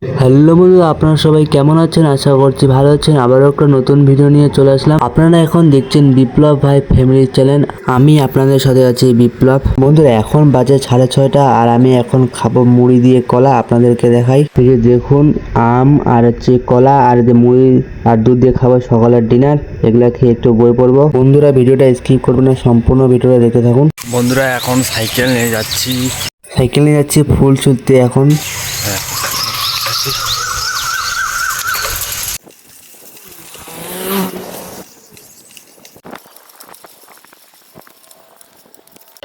Hello বন্ধু, আপনারা সবাই কেমন আছেন? আশা করছি ভালো আছেন। আবারও একটা নতুন ভিডিও নিয়ে চলে আসলাম। আপনারা এখন দেখছেন বিপ্লব ভাই ফ্যামিলি চ্যানেল। আমি আপনাদের সাথে আছি বিপ্লব। বন্ধুরা এখন বাজে 6:30 আর আমি এখন খাবো মুড়ি দিয়ে কলা। আপনাদেরকে দেখাই, এই যে দেখুন, আম আর হচ্ছে কলা আর যে মুড়ি আর দুধ দিয়ে খাবো সকালের ডিনার। এগুলা খেয়ে একটু বই পড়বো। বন্ধুরা ভিডিওটা স্কিপ করবেন না, সম্পূর্ণ ভিডিওটা দেখতে থাকুন। বন্ধুরা এখন সাইকেল নিয়ে যাচ্ছি। ফুল ছুটতে এখন।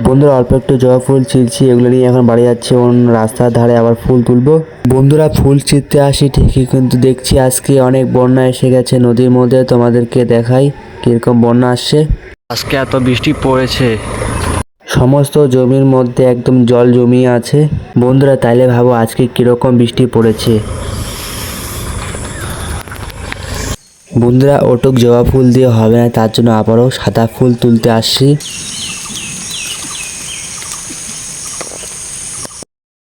বন্ধুরা অল্প একটু জবা ফুল ছিলছি, এগুলো নিয়ে এখন বাড়ি যাচ্ছে। রাস্তার ধারে আবার ফুল তুলবো। বন্ধুরা ফুল ছিঁড়তে আসি ঠিকই, কিন্তু দেখছি আজকে অনেক বন্যা এসে গেছে নদীর মধ্যে। তোমাদেরকে দেখাই কিরকম বন্যা আসছে। আজকে এত বৃষ্টি পড়েছে, সমস্ত জমির মধ্যে একদম জল জমিয়ে আছে। বন্ধুরা তাইলে ভাবো আজকে কিরকম বৃষ্টি পড়েছে। বন্ধুরা ওটুক জবা ফুল দিয়ে হবে না, তার জন্য আবারও সাদা ফুল তুলতে আসছি।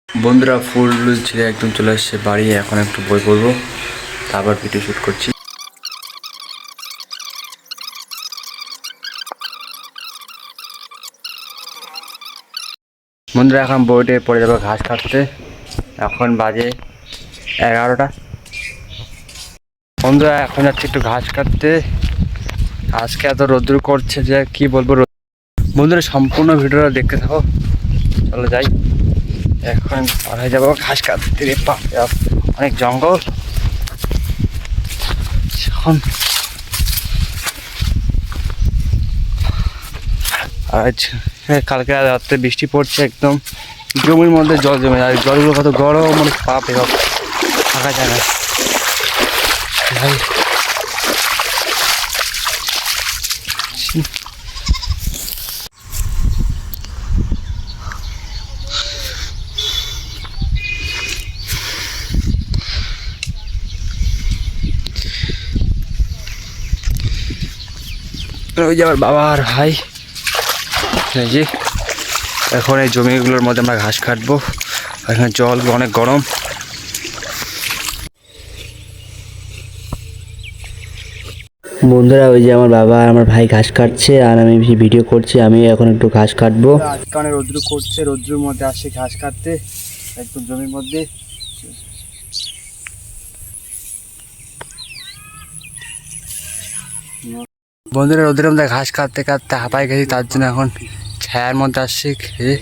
বন্ধুরা ফুল ছিঁড়ে একদম চলে আসছে বাড়ি। এখন একটু বই পড়বো, তারপর ভিডিও শ্যুট করছি। বন্ধুরা এখন বইটে পড়ে যাবো ঘাস কাটতে। এখন বাজে 11টা। বন্ধুরা এখন যাচ্ছি একটু ঘাস কাটতে। আজকে এত রোদ্দুর করছে যে কি বলবো। বন্ধুরা সম্পূর্ণ ভিডিওটা দেখতে থাকো, চলো যাই। এখন পাড়ায় যাবো ঘাস কাটতে। অনেক জঙ্গল। এখন আজ কালকে রাত্রে বৃষ্টি পড়ছে, একদম জমির মধ্যে জল জমে যায়। জলগুলো কত গরম, মানে পা পেয়ে থাকা যায় না। ওই যে আমার বাবা আর ভাই, এই যে এখন এই জমিগুলোর মধ্যে আমরা ঘাস কাটবো। এখানে জল অনেক গরম। বন্ধুরা ওই যে আমার বাবা আর আমার ভাই ঘাস কাটছে আর আমি ভিডিও করছি। আমি এখন একটু ঘাস কাটবো। আজকে অনেক রৌদ্র করছে, রৌদ্রের মধ্যে আসছে ঘাস কাটতে একদম জমির মধ্যে। বন্ধুরা রোদের মধ্যে ঘাস কাটতে কাটতে হাঁপাই গেছি, তার জন্য এখন ছায়ার মধ্যে আসছে খেয়ে।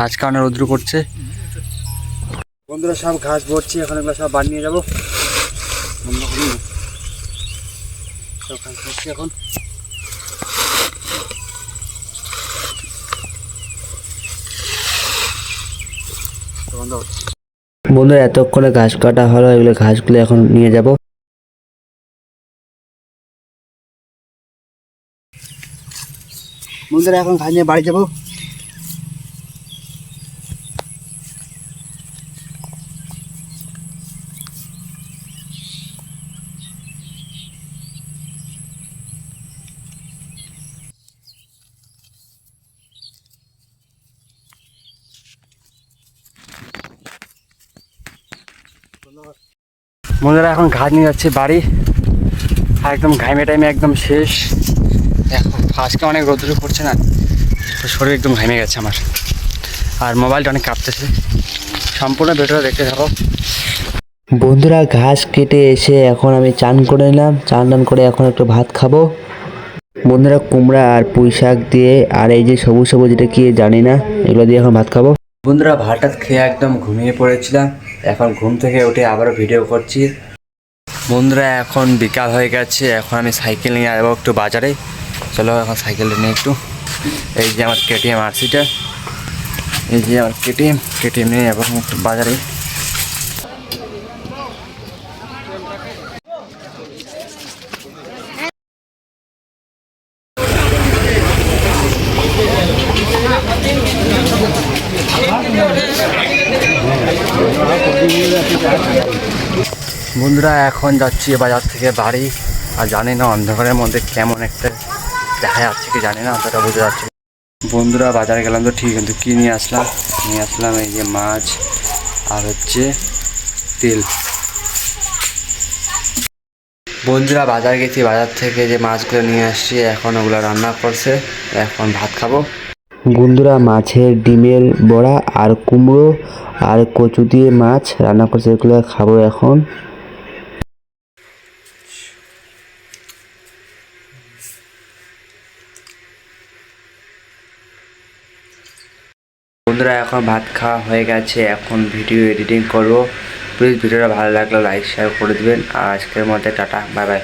আজকে অনেক রৌদ্র করছে। বন্ধুরা সব ঘাস ভরছি, এখন এগুলো সব বানিয়ে যাবো। সব ঘাস ভরছি এখন। বন্ধুরা এতক্ষণে ঘাস কাটা হলো, এগুলো ঘাসগুলো এখন নিয়ে যাব। বন্ধুরা এখন ঘাস নিয়ে বাড়ি যাবো। বন্ধুরা এখন ঘাস নিয়ে যাচ্ছে বাড়ি। একদম ঘামে টাইমে একদম শেষ। এখন আজকে অনেক রোদ্র করছে না, তো শরীর একদম ঘামে গেছে আমার। আর মোবাইলটা অনেক কাঁপতেছে। সম্পূর্ণ ভিডিওটা দেখতে থাকো। বন্ধুরা ঘাস কেটে এসে এখন আমি চান করে নিলাম। চান টান করে এখন একটু ভাত খাবো। বন্ধুরা কুমড়া আর পুঁই শাক দিয়ে আর এই যে সবুজ সবুজ, এটা কি জানি না, এগুলো দিয়ে এখন ভাত খাবো। বন্ধুরা ভাতটা খেয়ে একদম ঘুমিয়ে পড়েছিলাম। এখন ঘুম থেকে উঠে আবারও ভিডিও করছি। বন্ধুরা এখন বিকাল হয়ে গেছে, এখন আমি সাইকেল নিয়ে যাবো একটু বাজারে। চলো এখন সাইকেলটা নিয়ে একটু, এই যে আমার কেটিএম আরসিটা, এই যে আমার কেটিএম নিয়ে যাবো একটু বাজারে। বন্ধুরা এখন যাচ্ছি বাজার থেকে বাড়ি। আর জানি না অন্ধকারের মধ্যে কেমন একটা দেখা যাচ্ছে কি জানি না, অতটা বুঝতে যাচ্ছে। বন্ধুরা বাজারে গেলাম তো ঠিক, কিন্তু কী নিয়ে আসলাম এই যে মাছ আর হচ্ছে তিল। বন্ধুরা বাজার গেছি, বাজার থেকে যে মাছগুলো নিয়ে আসছি এখন ওগুলো রান্না করছে, এখন ভাত খাবো। বন্ধুরা মাছের ডিমের বড়া আর কুমড়ো আর কচু দিয়ে মাছ রান্না করছে, এগুলো খাবো এখন। বন্ধুরা এখন ভাত খাওয়া হয়ে গেছে, এখন ভিডিও এডিটিং করবো। প্লিজ ভিডিওটা ভালো লাগলে লাইক শেয়ার করে দিবেন। আর আজকের মধ্যে টাটা, বাই বাই।